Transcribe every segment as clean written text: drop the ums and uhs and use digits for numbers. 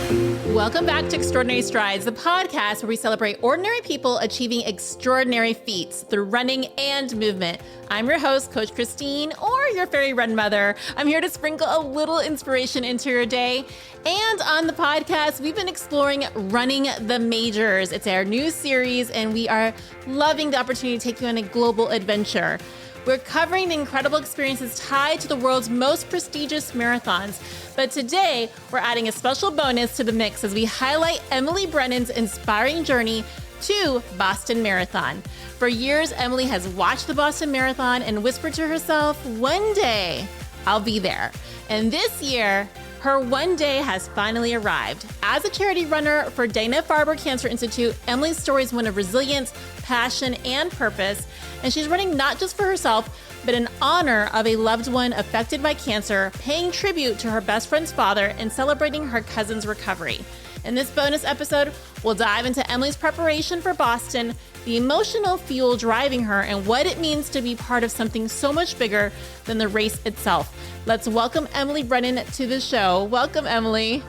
Welcome back to Extraordinary Strides, the podcast where we celebrate ordinary people achieving extraordinary feats through running and movement. I'm your host, Coach Christine, or your fairy run mother. I'm here to sprinkle a little inspiration into your day. And on the podcast, we've been exploring running the majors. It's our new series, and we are loving the opportunity to take you on a global adventure. We're covering the incredible experiences tied to the world's most prestigious marathons. But today, we're adding a special bonus to the mix as we highlight Emily Brennan's inspiring journey to Boston Marathon. For years, Emily has watched the Boston Marathon and whispered to herself, one day, I'll be there. And this year, her one day has finally arrived. As a charity runner for Dana-Farber Cancer Institute, Emily's story is one of resilience, passion, and purpose. And she's running not just for herself, but in honor of a loved one affected by cancer, paying tribute to her best friend's father and celebrating her cousin's recovery. In this bonus episode, we'll dive into Emily's preparation for Boston, the emotional fuel driving her, and what it means to be part of something so much bigger than the race itself. Let's welcome Emily Brennan to the show. Welcome, Emily.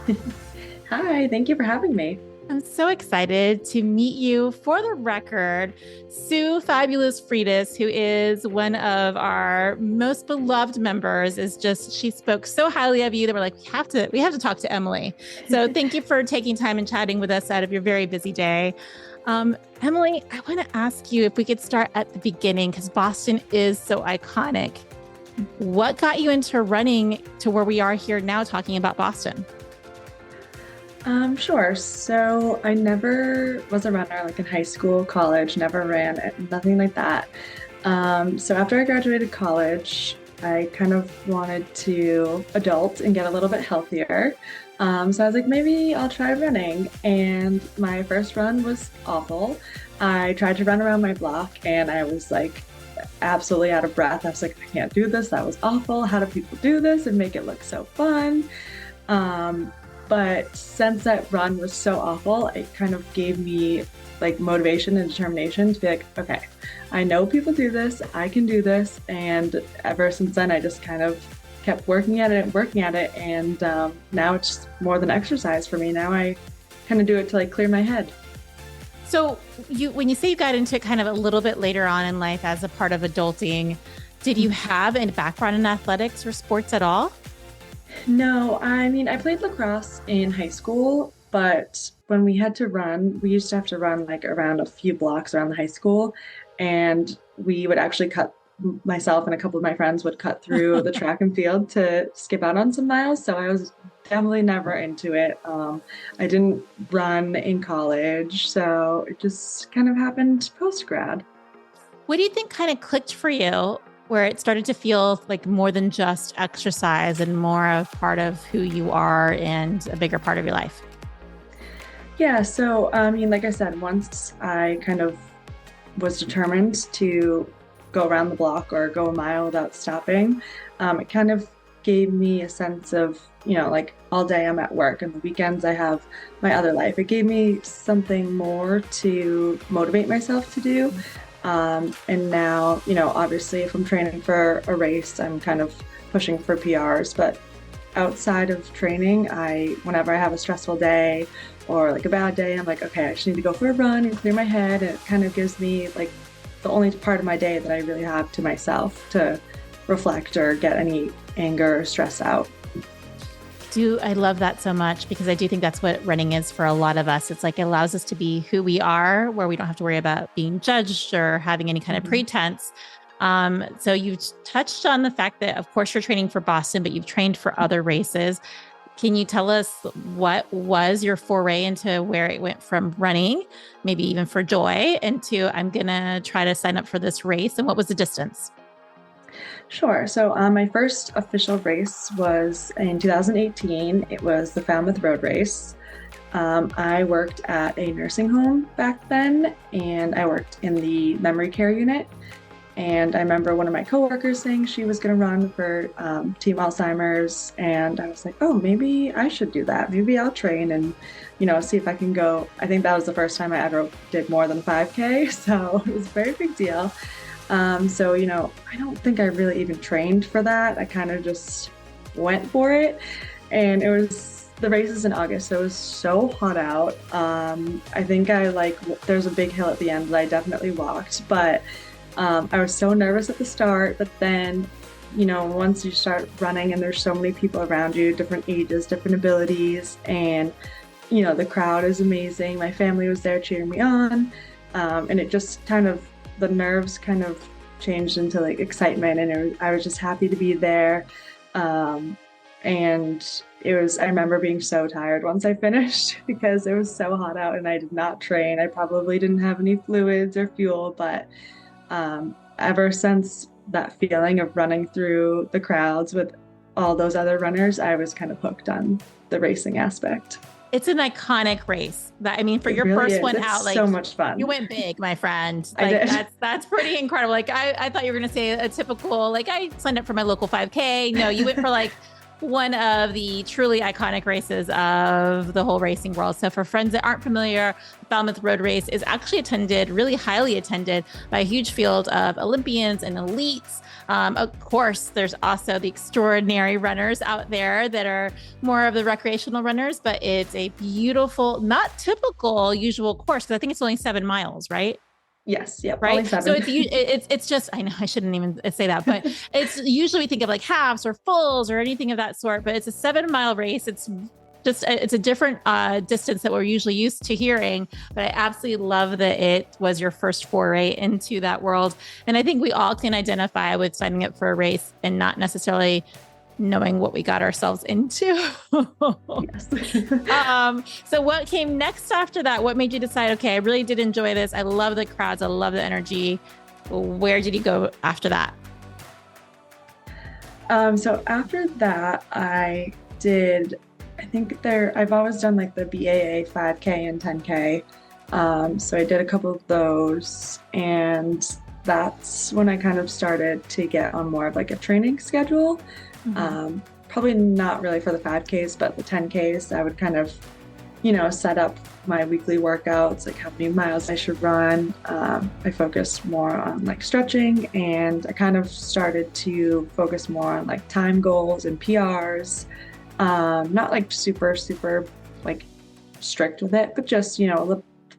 Hi, thank you for having me. I'm so excited to meet you. For the record, Sue Fabulous Freitas, who is one of our most beloved members, she spoke so highly of you that we're like, we have to talk to Emily. So thank you for taking time and chatting with us out of your very busy day. Emily, I want to ask you if we could start at the beginning, because Boston is so iconic. What got you into running to where we are here now talking about Boston? Sure. So I never was a runner, like in high school, college, never ran, nothing like that. So after I graduated college, I kind of wanted to adult and get a little bit healthier. So I was like, maybe I'll try running. And my first run was awful. I tried to run around my block and I was like absolutely out of breath. I was like, I can't do this. That was awful. How do people do this and make it look so fun? But since that run was so awful, it kind of gave me like motivation and determination to be like, okay, I know people do this, I can do this. And ever since then, I just kind of kept working at it. And now it's more than exercise for me. Now I kind of do it to like clear my head. So when you say you got into it kind of a little bit later on in life as a part of adulting, did you have a background in athletics or sports at all? No, I mean, I played lacrosse in high school, but when we had to run, we used to have to run like around a few blocks around the high school. And we would actually myself and a couple of my friends would cut through the track and field to skip out on some miles. So I was definitely never into it. I didn't run in college, so it just kind of happened post-grad. What do you think kind of clicked for you, where it started to feel like more than just exercise and more of part of who you are and a bigger part of your life? Yeah, so I mean, like I said, once I kind of was determined to go around the block or go a mile without stopping, it kind of gave me a sense of, like all day I'm at work and the weekends I have my other life. It gave me something more to motivate myself to do. And now, obviously if I'm training for a race, I'm kind of pushing for PRs, but outside of training, whenever I have a stressful day or like a bad day, I'm like, okay, I just need to go for a run and clear my head. And it kind of gives me like the only part of my day that I really have to myself to reflect or get any anger or stress out. I love that so much, because I do think that's what running is for a lot of us. It's like it allows us to be who we are, where we don't have to worry about being judged or having any kind of pretense. So you've touched on the fact that, of course, you're training for Boston, but you've trained for other races. Can you tell us what was your foray into where it went from running, maybe even for joy, into I'm going to try to sign up for this race? And what was the distance? Sure. So my first official race was in 2018. It was the Falmouth Road Race. I worked at a nursing home back then, and I worked in the memory care unit. And I remember one of my coworkers saying she was going to run for Team Alzheimer's. And I was like, oh, maybe I should do that. Maybe I'll train and, see if I can go. I think that was the first time I ever did more than 5K. So it was a very big deal. So, I don't think I really even trained for that. I kind of just went for it. And it was the race is in August, so it was so hot out. I think there's a big hill at the end that I definitely walked, but I was so nervous at the start, but then, once you start running and there's so many people around you, different ages, different abilities, and, the crowd is amazing. My family was there cheering me on, and it just the nerves kind of changed into like excitement, and I was just happy to be there. And I remember being so tired once I finished because it was so hot out and I did not train. I probably didn't have any fluids or fuel, but ever since that feeling of running through the crowds with all those other runners, I was kind of hooked on the racing aspect. It's an iconic race. For your really first is. one It's out, like so much fun. You went big, my friend. I did. That's pretty incredible. Like I thought you were going to say a typical, like I signed up for my local 5K. No, you went for like one of the truly iconic races of the whole racing world. So for friends that aren't familiar, the Falmouth Road Race is actually really highly attended by a huge field of Olympians and elites. Of course, there's also the extraordinary runners out there that are more of the recreational runners, but it's a beautiful, not typical usual course, because I think it's only 7 miles, right? Yes. Yep. Right. Only 7. So it's just, I know I shouldn't even say that, but it's usually we think of like halves or fulls or anything of that sort, but it's a 7-mile race. It's a different distance that we're usually used to hearing, but I absolutely love that it was your first foray into that world. And I think we all can identify with signing up for a race and not necessarily knowing what we got ourselves into. Yes. So what came next after that? What made you decide, okay, I really did enjoy this. I love the crowds. I love the energy. Where did you go after that? So after that, I've always done like the BAA 5K and 10K. So I did a couple of those, and that's when I kind of started to get on more of like a training schedule. Mm-hmm. Probably not really for the 5Ks, but the 10Ks, I would kind of, set up my weekly workouts, like how many miles I should run. I focused more on like stretching, and I kind of started to focus more on like time goals and PRs. Not like super, super like strict with it, but just,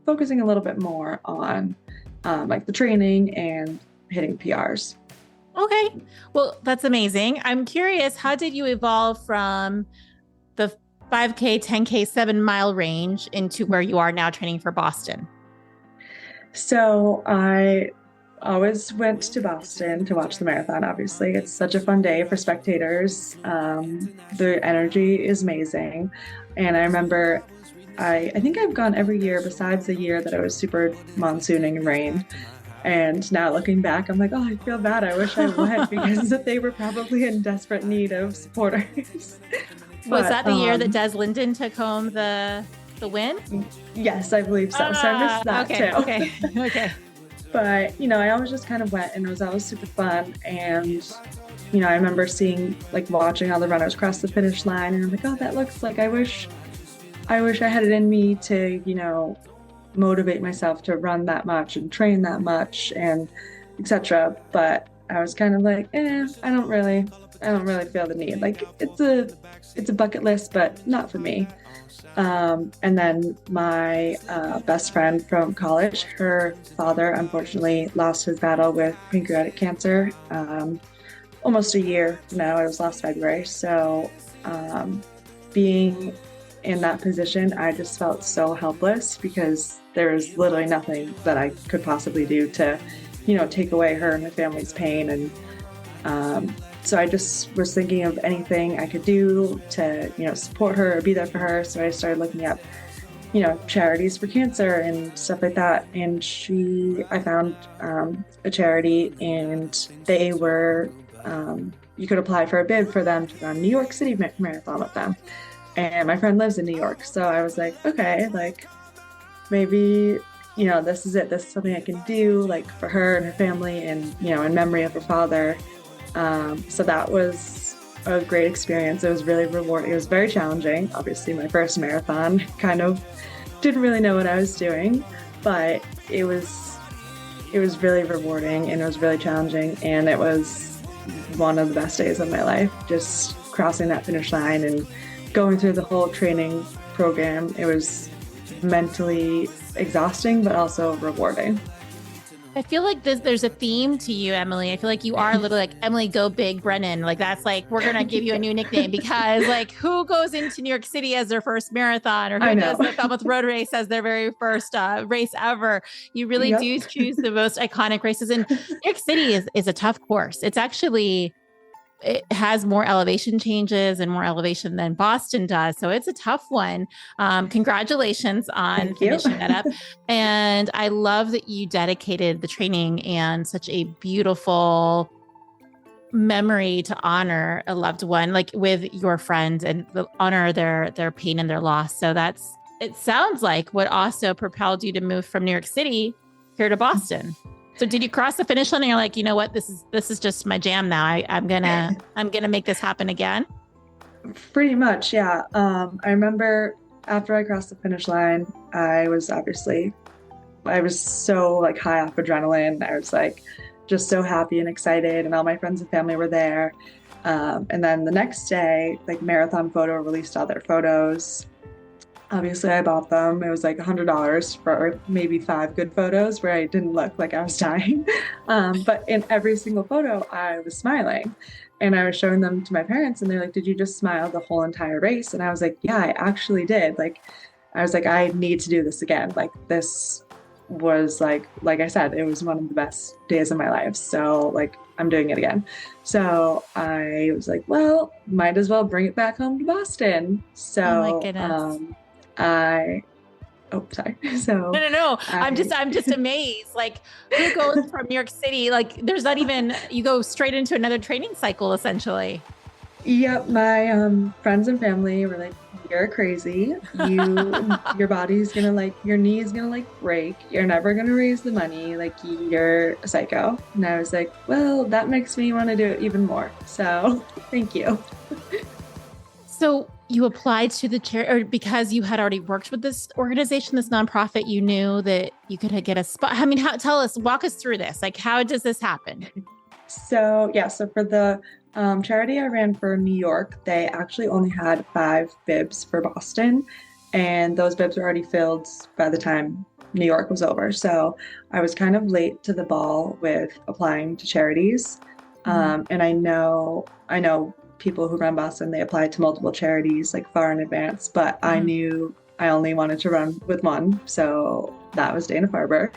focusing a little bit more on like the training and hitting PRs. Okay. Well, that's amazing. I'm curious, how did you evolve from the 5K, 10K, 7-mile range into where you are now training for Boston? So I always went to Boston to watch the marathon, obviously. It's such a fun day for spectators. The energy is amazing. And I remember, I think I've gone every year besides the year that it was super monsooning and rain. And now looking back, I'm like, oh, I feel bad. I wish I went because they were probably in desperate need of supporters. Was that the year that Des Linden took home the win? Yes, I believe so. So I missed that too. Okay. But, I always just kind of went, and it was always super fun. And, I remember watching all the runners cross the finish line, and I'm like, oh, that looks like I wish I had it in me to, motivate myself to run that much and train that much and etc. But I was kind of like, I don't really feel the need. Like it's a bucket list, but not for me. And then my best friend from college, her father unfortunately lost his battle with pancreatic cancer almost a year now. It was last February. So being in that position, I just felt so helpless because there was literally nothing that I could possibly do to, take away her and her family's pain. And so I just was thinking of anything I could do to, support her or be there for her. So I started looking up, charities for cancer and stuff like that. And I found a charity, and they were, you could apply for a bid for them to run New York City Marathon with them. And my friend lives in New York. So I was like, okay, like maybe, this is it. This is something I can do like for her and her family and, in memory of her father. So that was a great experience. It was really rewarding. It was very challenging. Obviously my first marathon, kind of didn't really know what I was doing, but it was really rewarding, and it was really challenging. And it was one of the best days of my life, just crossing that finish line and going through the whole training program, it was mentally exhausting, but also rewarding. I feel like there's a theme to you, Emily. I feel like you are a little like Emily Go Big Brennan. Like that's like, we're going to give you a new nickname because like who goes into New York City as their first marathon or who does the Falmouth Road Race as their very first race ever? You really do choose the most iconic races. And New York City is a tough course. It has more elevation changes and more elevation than Boston does. So it's a tough one. Congratulations on finishing that up. And I love that you dedicated the training and such a beautiful memory to honor a loved one, like with your friends and honor their pain and their loss. So it sounds like what also propelled you to move from New York City here to Boston. So did you cross the finish line and you're like, you know what, this is just my jam now. I'm gonna make this happen again? Pretty much, yeah. I remember after I crossed the finish line, I was so like high off adrenaline. I was like just so happy and excited, and all my friends and family were there. And then the next day, like Marathon Photo released all their photos. Obviously, I bought them. It was like $100 for maybe 5 good photos where I didn't look like I was dying. But in every single photo, I was smiling. And I was showing them to my parents, and they're like, "Did you just smile the whole entire race?" And I was like, "Yeah, I actually did." Like, I was like, "I need to do this again." Like, this was like I said, it was one of the best days of my life. So, like, I'm doing it again. So I was like, well, might as well bring it back home to Boston. So, oh my goodness. Sorry. So no. I'm just amazed. Like, who goes from New York City? Like, there's not even, you go straight into another training cycle, essentially. Yep. My friends and family were like, "You're crazy. Your body's gonna your knee's gonna break. You're never gonna raise the money. Like, you're a psycho." And I was like, well, that makes me want to do it even more. So thank you. So you applied to the charity, or because you had already worked with this organization, this nonprofit, you knew that you could get a spot. I mean, walk us through this. Like, how does this happen? So for the charity I ran for New York, they actually only had 5 bibs for Boston, and those bibs were already filled by the time New York was over. So I was kind of late to the ball with applying to charities. And I know people who run Boston, they apply to multiple charities like far in advance, but I knew I only wanted to run with one. So that was Dana-Farber,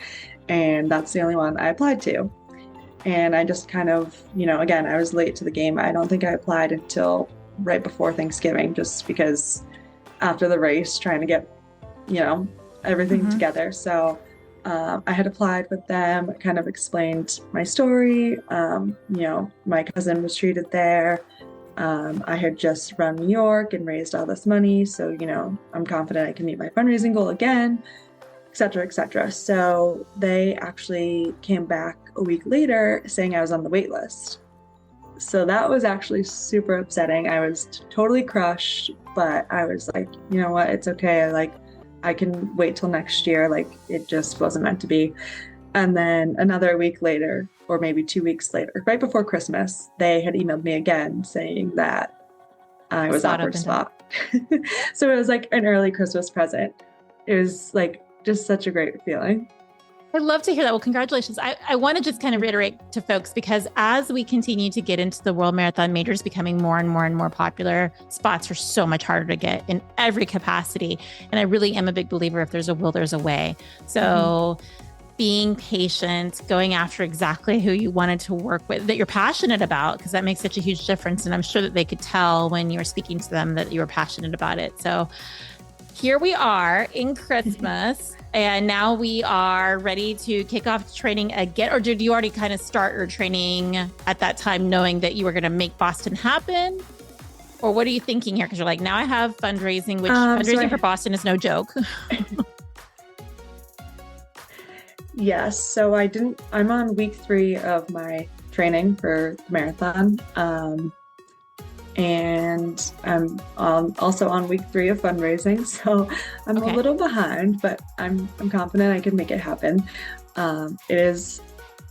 and that's the only one I applied to. And I just kind of, again, I was late to the game. I don't think I applied until right before Thanksgiving, just because after the race, trying to get, everything together. So I had applied with them, kind of explained my story. My cousin was treated there. I had just run New York and raised all this money. So, I'm confident I can meet my fundraising goal again, et cetera, et cetera. So they actually came back a week later saying I was on the wait list. So that was actually super upsetting. I was totally crushed, but I was like, you know what? It's okay. Like, I can wait till next year. Like, it just wasn't meant to be. And then another week later, or maybe 2 weeks later, right before Christmas, they had emailed me again saying that I was offered a spot. So it was like an early Christmas present. It was like just such a great feeling. I love to hear that. Well, congratulations. I want to just kind of reiterate to folks, because as we continue to get into the World Marathon Majors becoming more and more and more popular, spots are so much harder to get in every capacity. And I really am a big believer, if there's a will, there's a way. So being patient, going after exactly who you wanted to work with, that you're passionate about, because that makes such a huge difference. And I'm sure that they could tell when you were speaking to them that you were passionate about it. So here we are in Christmas, and now we are ready to kick off training again. Or did you already kind of start your training at that time, knowing that you were going to make Boston happen? Or what are you thinking here? Because you're like, now I have fundraising, which fundraising for Boston is no joke. Yes. So I'm on week 3 of my training for the marathon. And I'm also on week 3 of fundraising. So I'm a little behind, but I'm confident I can make it happen. It is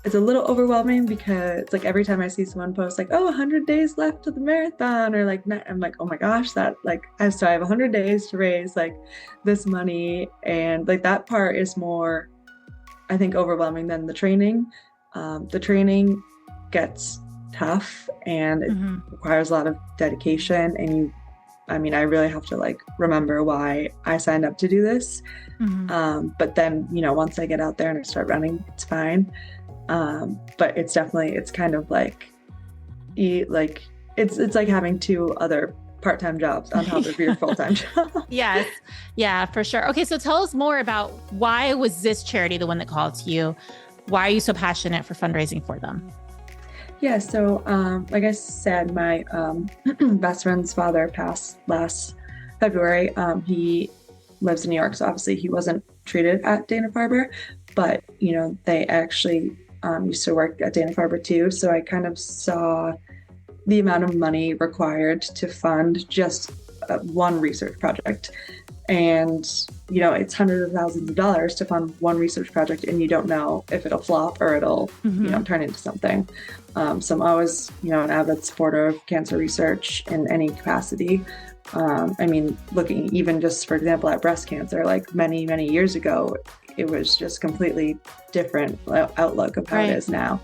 it's a little overwhelming because like every time I see someone post like, oh, 100 days left to the marathon, or like, I'm like, oh my gosh, that like, so I have 100 days to raise like this money. And like that part is more, I think, overwhelming than the training. The training gets tough and it requires a lot of dedication. And I really have to like remember why I signed up to do this. But then, once I get out there and I start running, it's fine. But it's kind of like, it's like having two other part-time jobs on top of your full-time job. Yes. Yeah, for sure. Okay. So tell us more about why was this charity the one that called to you? Why are you so passionate for fundraising for them? Yeah. So, like I said, my, best friend's father passed last February. He lives in New York. So obviously he wasn't treated at Dana-Farber, but, they actually, used to work at Dana-Farber too. So I kind of saw the amount of money required to fund just one research project. And, it's hundreds of thousands of dollars to fund one research project, and you don't know if it'll flop or it'll, turn into something. So I'm always, an avid supporter of cancer research in any capacity. Looking even just, for example, at breast cancer, like many, many years ago, it was just completely different outlook of how it is now.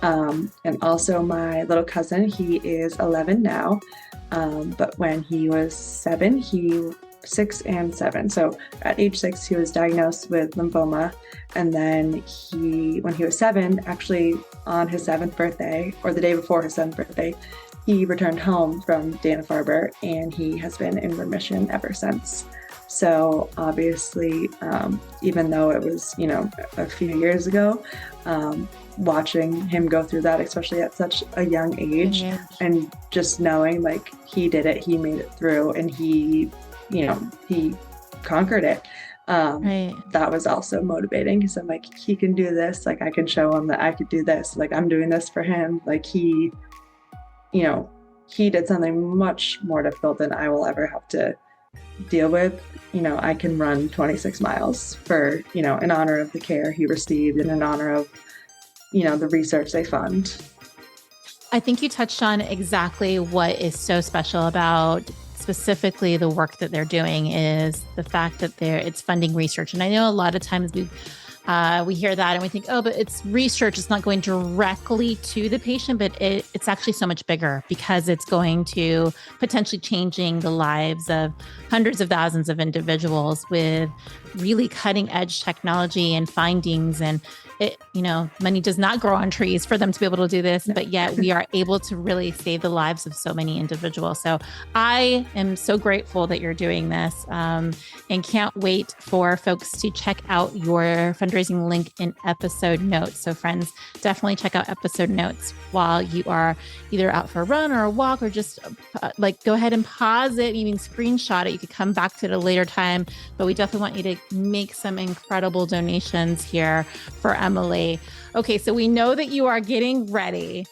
And also my little cousin, he is 11 now. But when he was 6 and 7. So at age 6, he was diagnosed with lymphoma. And then when he was 7, actually on his 7th birthday, or the day before his 7th birthday, he returned home from Dana-Farber, and he has been in remission ever since. So obviously, even though it was, a few years ago, watching him go through that, especially at such a young age, and just knowing like he did it, he made it through, and he conquered it. That was also motivating because I'm like, he can do this. Like I can show him that I could do this. Like I'm doing this for him. Like he did something much more difficult than I will ever have to deal with. I can run 26 miles for, in honor of the care he received and in honor of, the research they fund. I think you touched on exactly what is so special about specifically the work that they're doing is the fact that it's funding research. And I know a lot of times we hear that and we think, oh, but it's research. It's not going directly to the patient, but it's actually so much bigger because it's going to potentially changing the lives of hundreds of thousands of individuals with really cutting edge technology and findings. And money does not grow on trees for them to be able to do this, but yet we are able to really save the lives of so many individuals. So I am so grateful that you're doing this and can't wait for folks to check out your fundraising link in episode notes. So friends, definitely check out episode notes while you are either out for a run or a walk, or just go ahead and pause it. You can screenshot it. You could come back to it at a later time, but we definitely want you to make some incredible donations here for Emily. Okay, so we know that you are getting ready.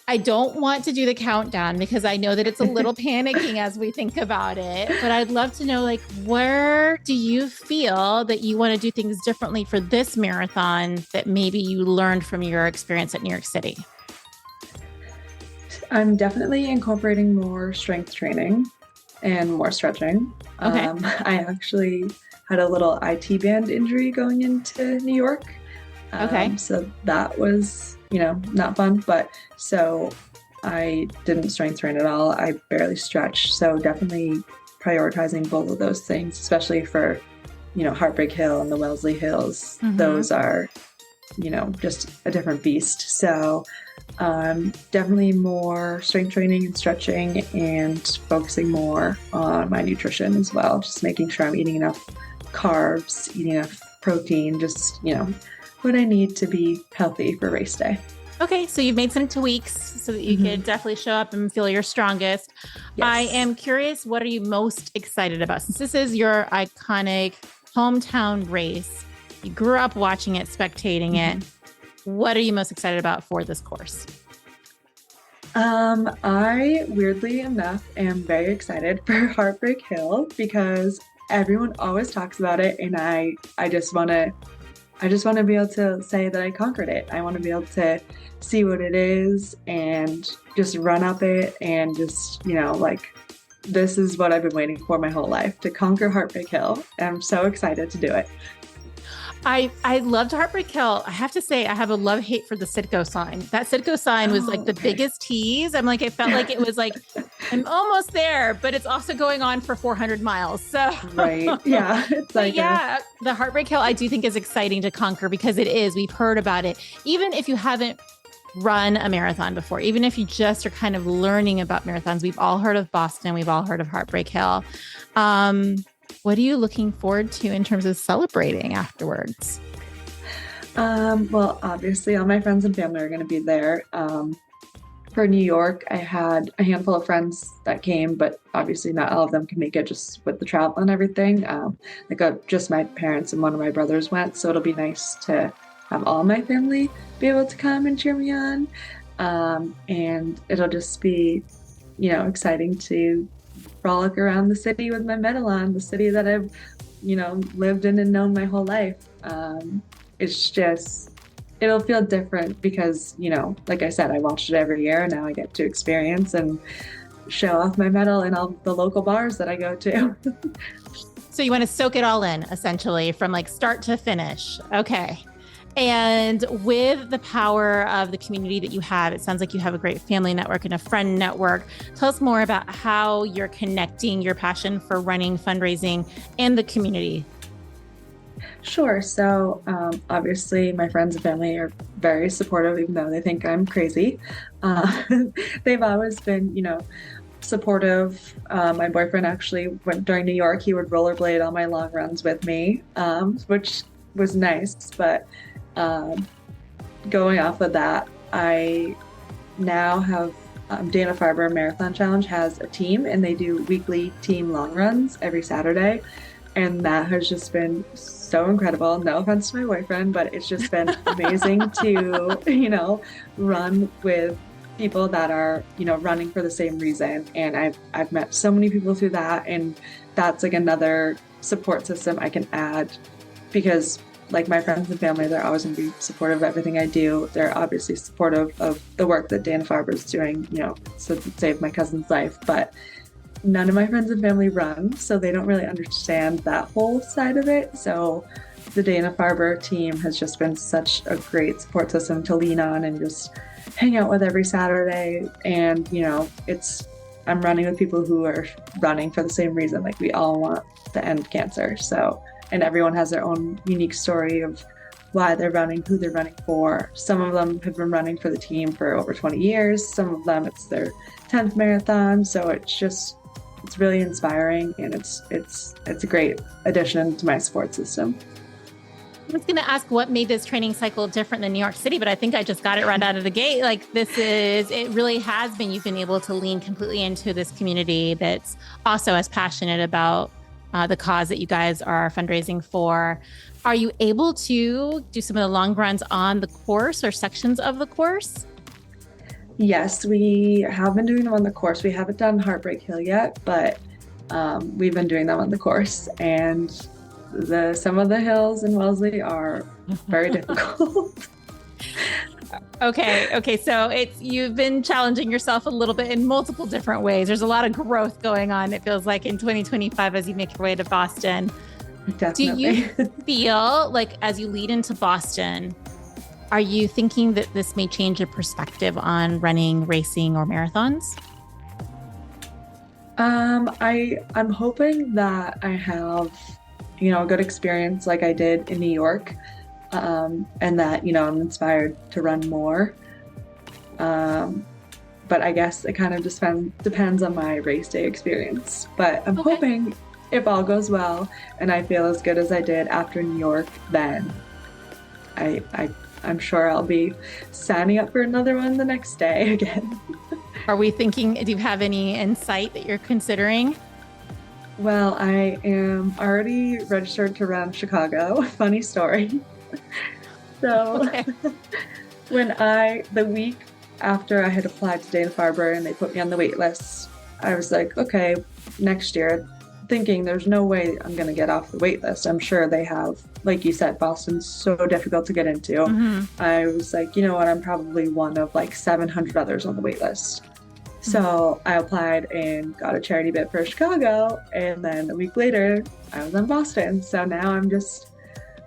I don't want to do the countdown because I know that it's a little panicking as we think about it, but I'd love to know, where do you feel that you want to do things differently for this marathon that maybe you learned from your experience at New York City? I'm definitely incorporating more strength training and more stretching. Okay. I actually had a little IT band injury going into New York. Okay. So that was, not fun, but so I didn't strength train at all. I barely stretched. So definitely prioritizing both of those things, especially for, Heartbreak Hill and the Wellesley Hills. Those are, just a different beast. So definitely more strength training and stretching, and focusing more on my nutrition as well. Just making sure I'm eating enough carbs, eating enough protein, just, what I need to be healthy for race day. Okay, so you've made some tweaks so that you can definitely show up and feel your strongest. Yes. I am curious, what are you most excited about? Since this is your iconic hometown race, you grew up watching it, spectating it. What are you most excited about for this course? I, weirdly enough, am very excited for Heartbreak Hill because everyone always talks about it, and I just want to, I just want to be able to say that I conquered it. I want to be able to see what it is and just run up it and just, like, this is what I've been waiting for my whole life, to conquer Heartbreak Hill. And I'm so excited to do it. I loved Heartbreak Hill. I have to say, I have a love-hate for the Citgo sign. That Citgo sign was like the biggest tease. I'm like, it felt like it was like, I'm almost there, but it's also going on for 400 miles. So right. Yeah. It's like, the Heartbreak Hill, I do think is exciting to conquer because it is. We've heard about it. Even if you haven't run a marathon before, even if you just are kind of learning about marathons, we've all heard of Boston. We've all heard of Heartbreak Hill. What are you looking forward to in terms of celebrating afterwards? Well, obviously all my friends and family are going to be there. For New York, I had a handful of friends that came, but obviously not all of them can make it just with the travel and everything. Just my parents and one of my brothers went, so it'll be nice to have all my family be able to come and cheer me on. And it'll just be, exciting to frolic around the city with my medal on, the city that I've, lived in and known my whole life. It'll feel different because, like I said, I watched it every year and now I get to experience and show off my medal in all the local bars that I go to. So you want to soak it all in, essentially, from like start to finish. Okay. And with the power of the community that you have, it sounds like you have a great family network and a friend network. Tell us more about how you're connecting your passion for running, fundraising, and the community. Sure. So obviously my friends and family are very supportive, even though they think I'm crazy. They've always been, supportive. My boyfriend actually went during New York. He would rollerblade all my long runs with me, which was nice. But going off of that, I now have Dana-Farber Marathon Challenge has a team, and they do weekly team long runs every Saturday. And that has just been so incredible. No offense to my boyfriend, but it's just been amazing to, run with people that are, running for the same reason. And I've met so many people through that. And that's like another support system I can add, because like my friends and family, they're always going to be supportive of everything I do. They're obviously supportive of the work that Dana-Farber is doing, to save my cousin's life. But none of my friends and family run, so they don't really understand that whole side of it. So the Dana-Farber team has just been such a great support system to lean on and just hang out with every Saturday. And, I'm running with people who are running for the same reason. Like, we all want to end cancer. So, and everyone has their own unique story of why they're running, who they're running for. Some of them have been running for the team for over 20 years. Some of them, it's their 10th marathon. So it's really inspiring, and it's a great addition to my support system. I was going to ask what made this training cycle different than New York City, but I think I just got it right out of the gate. Like, it really has been, you've been able to lean completely into this community that's also as passionate about the cause that you guys are fundraising for. Are you able to do some of the long runs on the course or sections of the course? Yes, we have been doing them on the course. We haven't done Heartbreak Hill yet, but we've been doing them on the course. And some of the hills in Wellesley are very difficult. Okay. So you've been challenging yourself a little bit in multiple different ways. There's a lot of growth going on, it feels like, in 2025 as you make your way to Boston. Definitely. Do you feel like as you lead into Boston, are you thinking that this may change your perspective on running, racing, or marathons? I'm hoping that I have, a good experience like I did in New York, and that, I'm inspired to run more. But I guess it kind of just depends on my race day experience. But I'm hoping if all goes well and I feel as good as I did after New York, then I'm sure I'll be signing up for another one the next day again. Are we thinking, do you have any insight that you're considering? Well, I am already registered to run Chicago. Funny story. So the week after I had applied to Dana-Farber and they put me on the wait list, I was like, okay, next year, thinking there's no way I'm going to get off the wait list. I'm sure they have, like you said, Boston's so difficult to get into. I was like, you know what, I'm probably one of like 700 others on the wait list. So I applied and got a charity bid for Chicago. And then a week later, I was in Boston. So now I'm just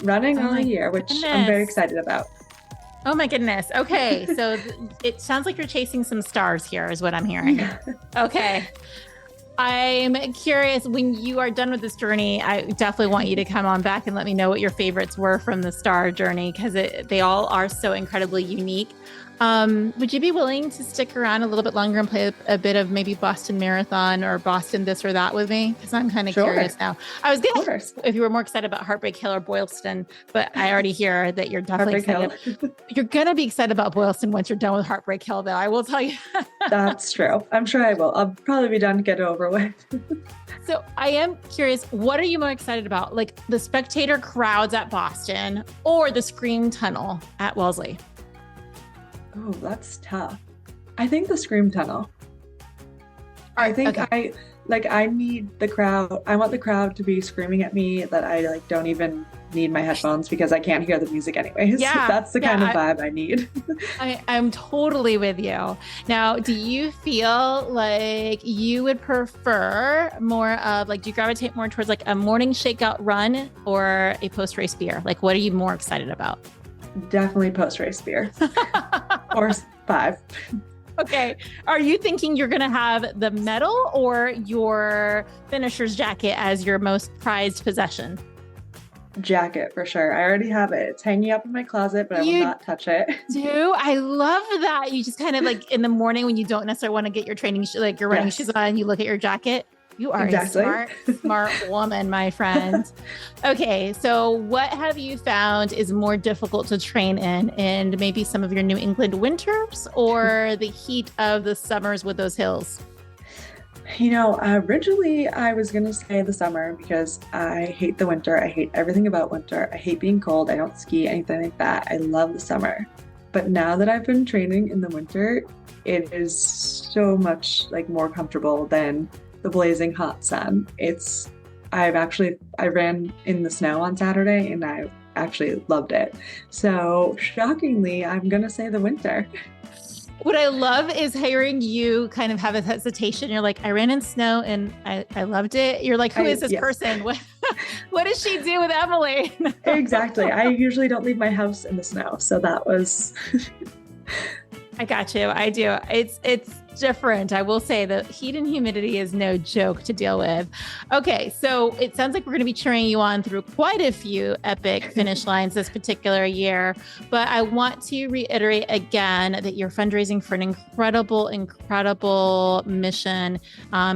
running all year, which I'm very excited about. Oh my goodness. Okay. So it sounds like you're chasing some stars here is what I'm hearing. Okay. I'm curious, when you are done with this journey, I definitely want you to come on back and let me know what your favorites were from the star journey, because they all are so incredibly unique. Would you be willing to stick around a little bit longer and play a bit of maybe Boston Marathon or Boston this or that with me? Because I'm kind of curious now. I was going to ask if you were more excited about Heartbreak Hill or Boylston, but I already hear that you're definitely excited. You're going to be excited about Boylston once you're done with Heartbreak Hill, though. I will tell you. That's true. I'm sure I will. I'll probably be done to get it over with. So I am curious, what are you more excited about? Like the spectator crowds at Boston or the Scream Tunnel at Wellesley? Oh, that's tough. I think the Scream Tunnel. I think I need the crowd. I want the crowd to be screaming at me that I like don't even need my headphones because I can't hear the music anyways. Yeah, that's the kind of vibe I need. I'm totally with you. Now, do you feel like you would prefer more of like, do you gravitate more towards like a morning shakeout run or a post-race beer? Like, what are you more excited about? Definitely post-race beer. Or 5. Okay. Are you thinking you're going to have the medal or your finisher's jacket as your most prized possession? Jacket for sure. I already have it. It's hanging up in my closet, but I will not touch it. Do I love that. You just kind of like in the morning when you don't necessarily want to get your training, like your running shoes on, you look at your jacket. You are a smart woman, my friend. Okay, so what have you found is more difficult to train in? And maybe some of your New England winters or the heat of the summers with those hills? You know, originally I was going to say the summer because I hate the winter. I hate everything about winter. I hate being cold. I don't ski, anything like that. I love the summer. But now that I've been training in the winter, it is so much like more comfortable than the blazing hot sun. I ran in the snow on Saturday and I actually loved it. So shockingly, I'm going to say the winter. What I love is hearing you kind of have a hesitation. You're like, I ran in snow and I loved it. You're like, who is this person? What does she do with Emily? Exactly. I usually don't leave my house in the snow. So that was... I got you. I do. It's different. I will say the heat and humidity is no joke to deal with. Okay. So it sounds like we're going to be cheering you on through quite a few epic finish lines this particular year. But I want to reiterate again that you're fundraising for an incredible, incredible mission.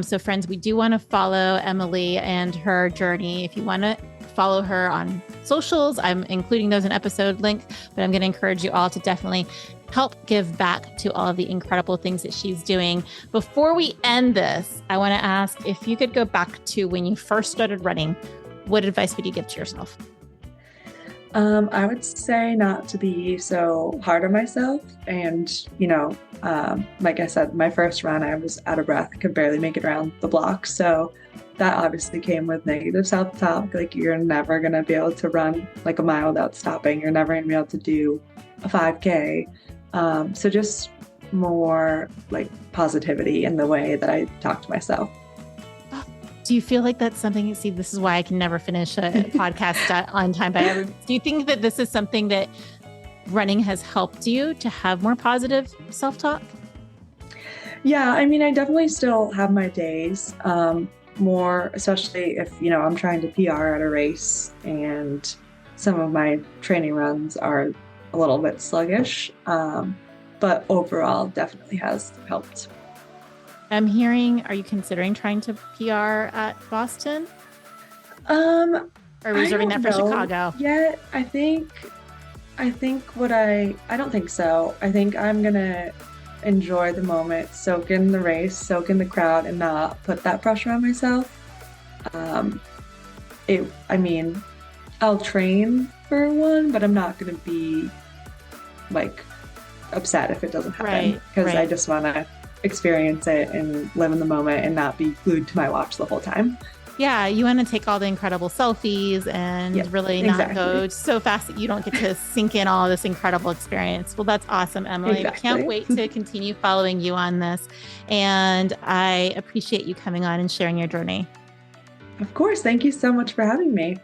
So friends, we do want to follow Emily and her journey. If you want to follow her on socials, I'm including those in episode link, but I'm going to encourage you all to definitely help give back to all of the incredible things that she's doing. Before we end this, I want to ask if you could go back to when you first started running, what advice would you give to yourself? I would say not to be so hard on myself. And, like I said, my first run, I was out of breath, could barely make it around the block. So that obviously came with negative self-talk. Like you're never going to be able to run like a mile without stopping. You're never going to be able to do a 5K. So just more like positivity in the way that I talk to myself. Do you feel like that's something, see, this is why I can never finish a podcast on time. Do you think that this is something that running has helped you to have more positive self-talk? Yeah, I mean, I definitely still have my days, more, especially if, I'm trying to PR at a race and some of my training runs are a little bit sluggish, but overall definitely has helped. I'm hearing, are you considering trying to PR at Boston? Or reserving that for Chicago? Yeah, I don't think so. I think I'm gonna enjoy the moment, soak in the race, soak in the crowd, and not put that pressure on myself. I'll train for one, but I'm not gonna be like upset if it doesn't happen because I just want to experience it and live in the moment and not be glued to my watch the whole time. Yeah, you want to take all the incredible selfies and Yep, really not go exactly. so fast that you don't get to sink in all this incredible experience. Well, that's awesome, Emily. I can't Exactly. wait to continue following you on this. And I appreciate you coming on and sharing your journey. Of course. Thank you so much for having me.